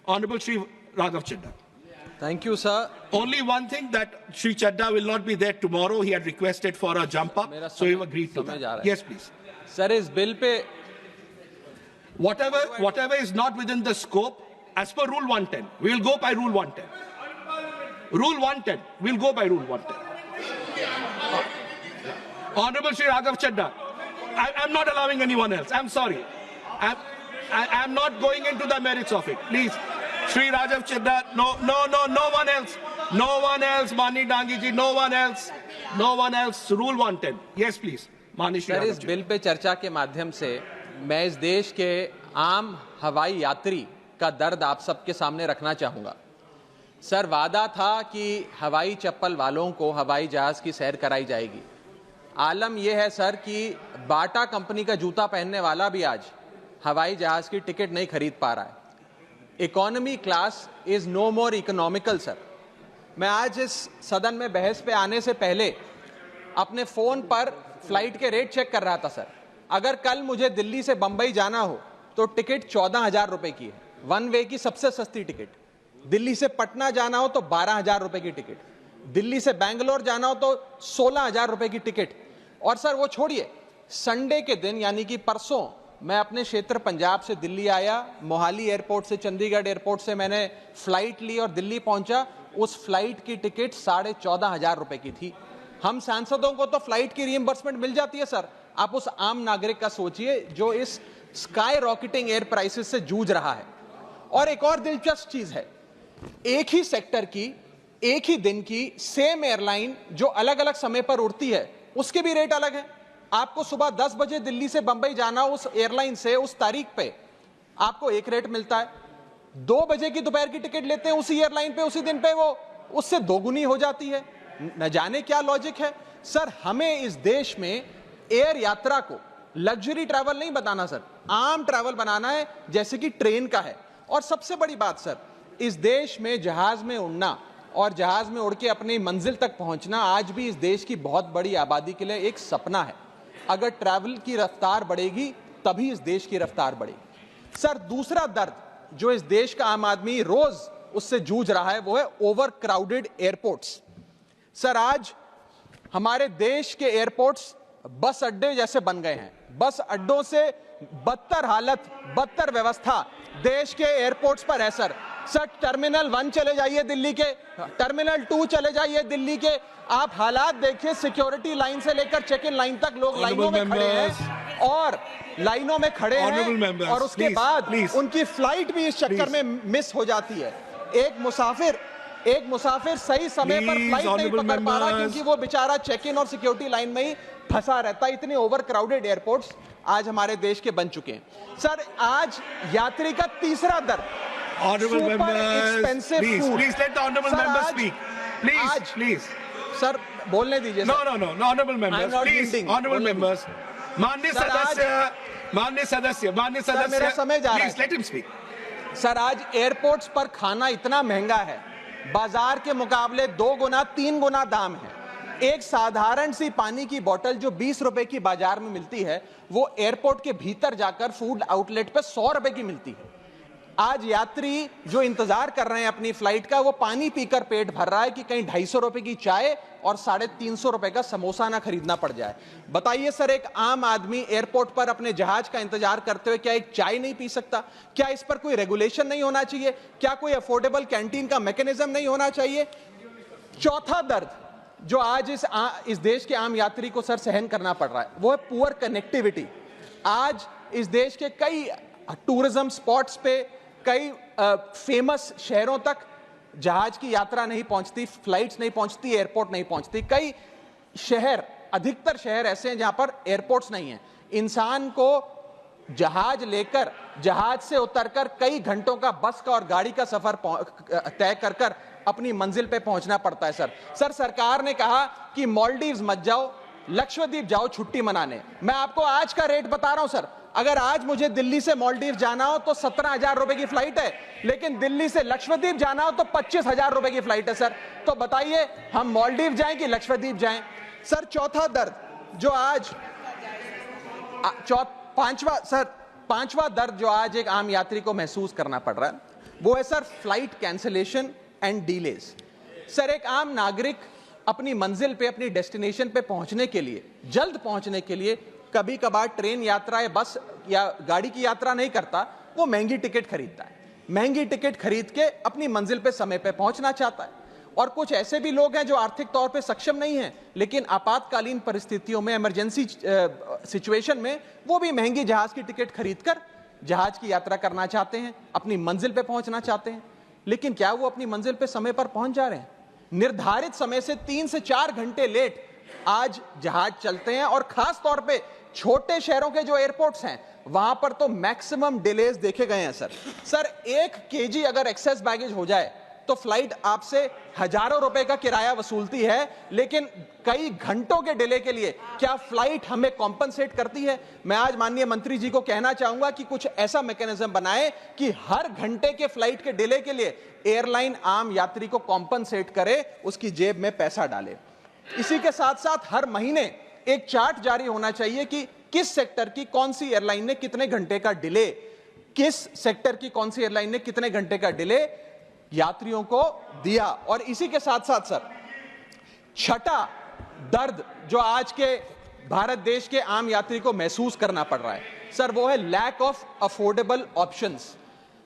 Honorable Shri Raghav Chadha. Thank you, sir. Only one thing, that Shri Chadha will not be there tomorrow. He had requested for a jump up, so he agreed to that. Yes, please. Sir, इस bill pay whatever is not within the scope, as per Rule 110, we will go by Rule 110. Rule 110, we'll go by Rule 110. Honorable Shri Raghav Chadha, I'm not allowing anyone else. I'm sorry. I'm not going into the merits of it. Please, Shri Raghav Chadha, no one else. No one else, Mani Dangi ji, no one else. No one else. Rule 110. Yes, please. Mani Shri sir, Raghav इस Chadha. Bill pay चर्चा के माध्यम से मैं इस देश के आम हवाई यात्री का दर्द आप सबके सामने रखना चाहूंगा। सर, वादा था कि हवाई चप्पल वालों को हवाई जहाज की सैर कराई जाएगी। आलम यह है सर कि बाटा कंपनी का जूता पहनने वाला भी आज हवाई जहाज की टिकट नहीं खरीद पा रहा है। Economy class is no more economical. Sir, मैं आज इस सदन में बहस पे आने से पहले अपने फोन पर फ्लाइट के रेट चेक कर रहा था। सर, अगर कल मुझे दिल्ली से बंबई जाना हो तो टिकट 14,000 रुपए की है, वन वे की सबसे सस्ती टिकट। दिल्ली से पटना जाना हो तो 12,000 रुपए की टिकट, दिल्ली से बैंगलोर जाना हो तो 16,000 रुपए की टिकट। और सर वो छोड़िए, संडे के दिन यानी कि परसों मैं अपने क्षेत्र पंजाब से दिल्ली आया, मोहाली एयरपोर्ट से चंडीगढ़ एयरपोर्ट से मैंने फ्लाइट ली और दिल्ली पहुंचा। उस फ्लाइट की टिकट 14,500 रुपए की थी। हम सांसदों को तो फ्लाइट की रीइंबर्समेंट मिल जाती है सर, आप उस आम नागरिक का सोचिए जो इस स्काई रॉकेटिंग एयर प्राइसेस से जूझ रहा है। और एक और दिलचस्प चीज है, एक ही सेक्टर की एक ही दिन की सेम एयरलाइन जो अलग अलग समय पर उड़ती है उसके भी रेट अलग है। आपको सुबह 10 बजे दिल्ली से बंबई जाना, उस एयरलाइन से उस तारीख पे आपको एक रेट मिलता है। 2 बजे की दोपहर की टिकट लेते हैं उसी एयरलाइन पे, उसी दिन पे वो उससे दोगुनी हो जाती है। न जाने क्या लॉजिक है। सर, हमें इस देश में एयर यात्रा को लग्जरी ट्रैवल नहीं बताना सर, आम ट्रैवल बनाना है जैसे कि ट्रेन का है। और सबसे बड़ी बात सर, इस देश में जहाज में उड़ना और जहाज में उड़ के अपनी मंजिल तक पहुंचना आज भी इस देश की बहुत बड़ी आबादी के लिए एक सपना है। अगर ट्रैवल की रफ्तार बढ़ेगी तभी इस देश की रफ्तार बढ़ेगी। सर, दूसरा दर्द जो इस देश का आम आदमी रोज उससे जूझ रहा है वो है ओवर क्राउडेड एयरपोर्ट्स। सर, आज हमारे देश के एयरपोर्ट्स बस अड्डे जैसे बन गए हैं। बस अड्डों से बदतर हालत, बदतर व्यवस्था देश के एयरपोर्ट्स पर है सर। सर, टर्मिनल 1 चले जाइए दिल्ली के, टर्मिनल 2 चले जाइए दिल्ली के, आप हालात देखिए। सिक्योरिटी लाइन से लेकर चेक इन लाइन तक लोग लाइनों में खड़े हैं और लाइनों में खड़े हैं और उसके बाद उनकी फ्लाइट भी इस चक्कर में मिस हो जाती है। एक मुसाफिर सही समय पर फ्लाइट नहीं पकड़ पा रहा क्योंकि वो बेचारा चेक इन और सिक्योरिटी लाइन में ही फंसा रहता है। इतने ओवर क्राउडेड एयरपोर्ट्स आज हमारे देश के बन चुके हैं। सर, आज यात्री का तीसरा दर्द, Honorable members, please let the honorable members speak. Please. Sir, बोलने दीजिए। No, honorable members, please, honorable members. माननीय सदस्य, मेरा समय जा रहा है। Please let him speak. Sir, आज एयरपोर्ट्स पर खाना इतना महंगा है, बाजार के मुकाबले 2 गुना 3 गुना दाम है। एक साधारण सी पानी की बोतल जो 20 रुपए की बाजार में मिलती है वो एयरपोर्ट के भीतर जाकर फूड आउटलेट पे 100 रुपए की मिलती है। आज यात्री जो इंतजार कर रहे हैं अपनी फ्लाइट का, वो पानी पीकर पेट भर रहा है कि कहीं 250 रुपए की चाय और 350 रुपए का समोसा ना खरीदना पड़ जाए। बताइए सर, एक आम आदमी एयरपोर्ट पर अपने जहाज का इंतजार करते हुए क्या एक चाय नहीं पी सकता? क्या इस पर कोई रेगुलेशन नहीं होना चाहिए? क्या कोई अफोर्डेबल कैंटीन का मैकेनिज्म नहीं होना चाहिए? चौथा दर्द जो आज इस देश के आम यात्री को सर सहन करना पड़ रहा है वो है पुअर कनेक्टिविटी। आज इस देश के कई टूरिज्म स्पॉट्स पे, कई फेमस शहरों तक जहाज की यात्रा नहीं पहुंचती, फ्लाइट्स नहीं पहुंचती, एयरपोर्ट नहीं पहुंचती। कई शहर, अधिकतर शहर ऐसे हैं जहां पर एयरपोर्ट्स नहीं हैं। इंसान को जहाज लेकर, जहाज से उतरकर कई घंटों का बस का और गाड़ी का सफर तय कर अपनी मंजिल पे पहुंचना पड़ता है। सर, सरकार ने कहा कि मालदीव्स मत जाओ, लक्षद्वीप जाओ छुट्टी मनाने। मैं आपको आज का रेट बता रहा हूं सर, अगर आज मुझे दिल्ली से मालदीव जाना हो तो 17,000 रुपए की फ्लाइट है, लेकिन दिल्ली से लक्षद्वीप जाना हो तो 25,000 रुपए की फ्लाइट है। सर, तो बताइए हम मालदीव जाएं कि लक्षद्वीप जाएं? सर, चौथा दर्द जो आज पांचवा दर्द जो आज एक आम यात्री को महसूस करना पड़ रहा है वो है sir flight cancellation and delays. Sir एक आम नागरिक अपनी मंजिल पे, अपनी डेस्टिनेशन पे पहुंचने के लिए, जल्द पहुंचने के लिए कभी कभार ट्रेन यात्रा या बस या गाड़ी की यात्रा नहीं करता, वो महंगी टिकट खरीदता है। महंगी टिकट खरीद के अपनी मंजिल पे समय पे पहुंचना चाहता है। और कुछ ऐसे भी लोग हैं जो आर्थिक तौर पे सक्षम नहीं हैं, लेकिन आपातकालीन परिस्थितियों में, इमरजेंसी सिचुएशन में वो भी महंगी जहाज की टिकट खरीदकर जहाज की यात्रा करना चाहते हैं, अपनी मंजिल पे पहुंचना चाहते हैं। लेकिन क्या वो अपनी मंजिल पे समय पर पहुंच जा रहे हैं? निर्धारित समय से 3 से 4 घंटे लेट आज जहाज चलते हैं। और खास तौर पे छोटे शहरों के जो एयरपोर्ट्स हैं वहां पर तो मैक्सिमम डिलेज देखे गए हैं। सर 1 केजी अगर एक्सेस बैगेज हो जाए तो फ्लाइट आपसे हजारों रुपए का किराया वसूलती है, लेकिन कई घंटों के डिले के लिए क्या फ्लाइट हमें कॉम्पनसेट करती है? मैं आज माननीय मंत्री जी को कहना चाहूंगा कि कुछ ऐसा मैकेनिज्म बनाए कि हर घंटे के फ्लाइट के डिले के लिए एयरलाइन आम यात्री को कॉम्पनसेट करे, उसकी जेब में पैसा डाले। इसी के साथ साथ हर महीने एक चार्ट जारी होना चाहिए कि किस सेक्टर की कौन सी एयरलाइन ने कितने घंटे का डिले, किस सेक्टर की कौन सी एयरलाइन ने कितने घंटे का डिले यात्रियों को दिया। और इसी के साथ साथ सर छठा दर्द जो आज के भारत देश के आम यात्री को महसूस करना पड़ रहा है सर, वो है लैक ऑफ अफोर्डेबल ऑप्शंस।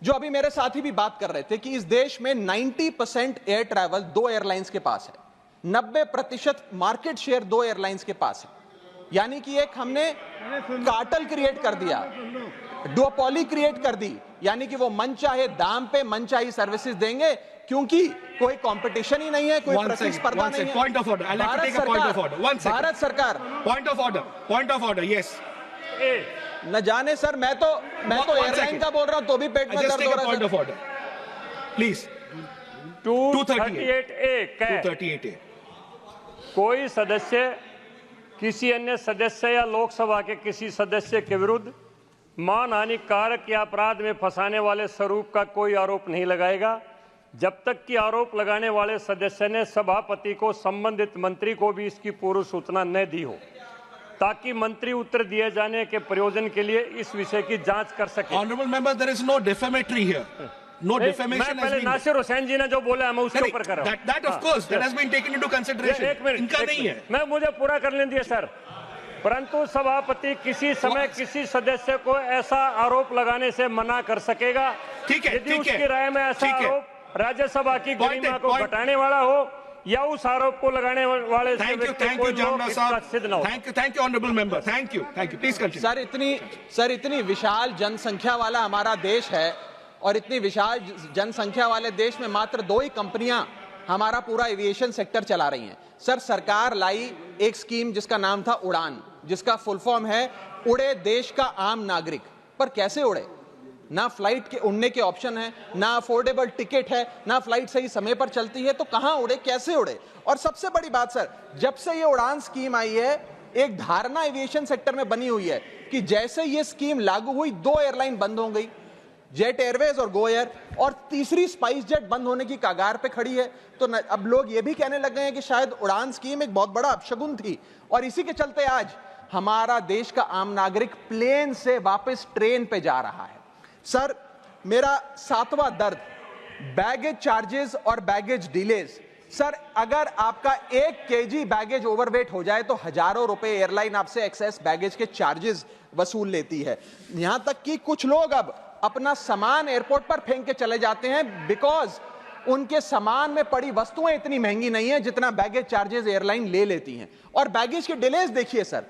जो अभी मेरे साथी भी बात कर रहे थे कि इस देश में 90% एयर ट्रैवल 2 एयरलाइंस के पास है, 90% मार्केट शेयर 2 एयरलाइंस के पास है। यानी कि एक हमने कार्टेल क्रिएट कर दिया, डुओपोली क्रिएट कर दी, यानी कि वो मन चाहे दाम पे मन चाहे सर्विसेज देंगे, क्योंकि कोई कंपटीशन ही नहीं है, कोई प्रतिस्पर्धा नहीं है। Point of order. I'll have to take a point of order. One second. Bharat सरकार Point of order. Yes. न जाने सर, मैं तो एयरलाइन का बोल रहा हूं तो भी पेट में Just दर्द take हो a रहा point है of order. Please. 238A कह 238A. कोई सदस्य किसी अन्य सदस्य या लोकसभा के किसी सदस्य के विरुद्ध मानहानि कारक या अपराध में फंसाने वाले स्वरूप का कोई आरोप नहीं लगाएगा जब तक कि आरोप लगाने वाले सदस्य ने सभापति को संबंधित मंत्री को भी इसकी पूर्व सूचना न दी हो, ताकि मंत्री उत्तर दिए जाने के प्रयोजन के लिए इस विषय की जांच कर सके। Honorable member, there is no defamatory here. No defamation मैं has पहले been. नासिर हुसैन जी ने जो बोला है मैं उसके ऊपर कर रहा हूं। That of course that has been taken into consideration. एक मिनट, इनका नहीं है। मैं मुझे पूरा कर लेने दिया सर। परंतु सभापति किसी समय किसी सदस्य को ऐसा आरोप लगाने से मना कर सकेगा ठीक है, यदि ठीक है, उसकी राय में ऐसा ठीक है। आरोप राज्यसभा की गरिमा को point. घटाने वाला हो या उस आरोप को लगाने वाले से व्यक्ति Thank कोई you, लोग Jamna इसका साहब. सिद्ध न हो। Thank you, honorable member. Thank you. Please continue. Sir इतनी विशाल जनसंख्या वाला हमारा देश है, और इतनी विशाल जनसंख्या वाले देश में मात्र 2 ही कंपनियां हमारा पूरा एविएशन सेक्टर चला रही हैं। सर सरकार लाई एक स्कीम जिसका नाम था उड़ान, जिसका फुल फॉर्म है उड़े देश का आम नागरिक। पर कैसे उड़े? ना फ्लाइट के उड़ने के ऑप्शन है, ना अफोर्डेबल टिकट है, ना फ्लाइट सही समय पर चलती है, तो कहां उड़े, कैसे उड़े? और सबसे बड़ी बात सर, जब से ये उड़ान स्कीम आई है, एक धारणा एविएशन सेक्टर में बनी हुई है कि जैसे ये स्कीम लागू हुई 2 एयरलाइन बंद हो गई, जेट एयरवेज और गो एयर, और तीसरी स्पाइस जेट बंद होने की कगार पे खड़ी है। तो अब लोग ये भी कहने लग गए हैं कि शायद उड़ान स्कीम एक बहुत बड़ा अपशगुन थी, और इसी के चलते आज हमारा देश का आम नागरिक प्लेन से वापस ट्रेन पे जा रहा है। सर मेरा 7वां दर्द बैगेज चार्जेस और बैगेज डिलेज। सर अगर आपका 1 केजी बैगेज ओवरवेट हो जाए तो हजारों रुपए एयरलाइन आपसे एक्सेस बैगेज के चार्जेस वसूल लेती है। यहां तक कि कुछ लोग अब अपना सामान एयरपोर्ट पर फेंक के चले जाते हैं, बिकॉज उनके सामान में पड़ी वस्तुएं इतनी महंगी नहीं है जितना बैगेज चार्जेस एयरलाइन ले लेती हैं। और बैगेज के डिलेज देखिए सर,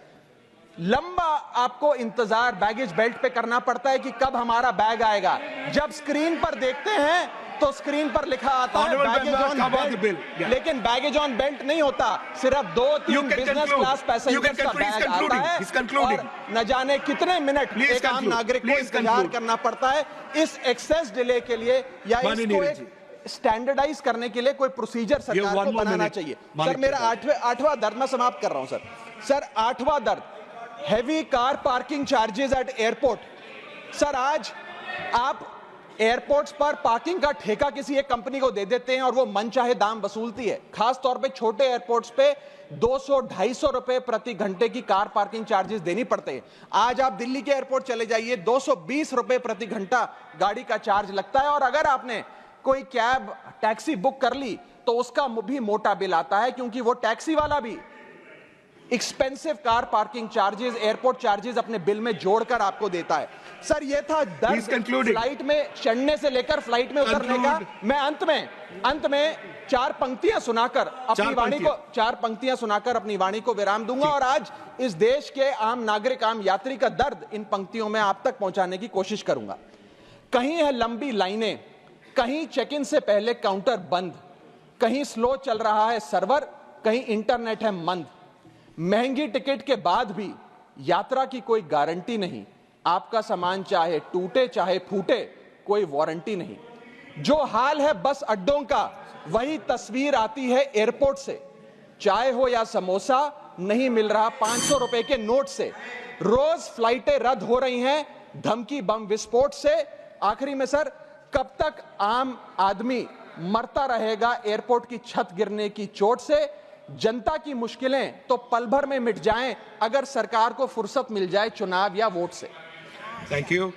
लंबा आपको इंतजार बैगेज बेल्ट पे करना पड़ता है कि कब हमारा बैग आएगा। जब स्क्रीन पर देखते हैं तो स्क्रीन पर लिखा आता है बैगेज ऑन बेल्ट, लेकिन बैगेज ऑन बेल्ट नहीं होता, सिर्फ 2-3 बिजनेस क्लास पैसेंजर्स का बैग आता है, और न जाने कितने मिनट एक आम नागरिक को इंतजार करना पड़ता है इस एक्सेस डिले के लिए, या इसको एक स्टैंडर्डाइज करने के लिए कोई प्रोसीजर सरकार को बनाना चाहिए। सर मेरा आठवां दर्द मैं समाप्त कर रहा हूं सर 8वां दर्द heavy car parking charges eight airport. Sir आज आप एयरपोर्ट्स पर पार्किंग का ठेका किसी एक कंपनी को दे देते हैं और वो मनचाहे दाम वसूलती है। खास तौर पे छोटे एयरपोर्ट्स पे 200-250 रुपए प्रति घंटे की कार पार्किंग चार्जेस देनी पड़ते हैं। आज आप दिल्ली के एयरपोर्ट चले जाइए, 220 रुपए प्रति घंटा गाड़ी का चार्ज लगता है, और अगर आपने कोई कैब टैक्सी बुक कर ली तो उसका भी मोटा बिल आता है, क्योंकि वो टैक्सी वाला भी expensive car parking charges, airport charges अपने बिल में जोड़कर आपको देता है। सर, ये था दर्द फ्लाइट में चढ़ने से लेकर फ्लाइट में उतरने का। मैं अंत में चार पंक्तियां सुनाकर अपनी वाणी को विराम दूंगा, और आज इस देश के आम नागरिक, आम यात्री का दर्द इन पंक्तियों में आप तक पहुंचाने की कोशिश करूंगा। कहीं है लंबी लाइनें, कहीं चेक इन से पहले काउंटर बंद, कहीं स्लो चल रहा है सर्वर, कहीं इंटरनेट है मंद। महंगी टिकट के बाद भी यात्रा की कोई गारंटी नहीं, आपका सामान चाहे टूटे चाहे फूटे कोई वारंटी नहीं। जो हाल है बस अड्डों का, वही तस्वीर आती है एयरपोर्ट से। चाय हो या समोसा नहीं मिल रहा 500 रुपए के नोट से। रोज फ्लाइटें रद्द हो रही हैं धमकी बम विस्फोट से। आखिरी में सर, कब तक आम आदमी मरता रहेगा एयरपोर्ट की छत गिरने की चोट से? जनता की मुश्किलें तो पल भर में मिट जाएं अगर सरकार को फुर्सत मिल जाए चुनाव या वोट से। Thank you.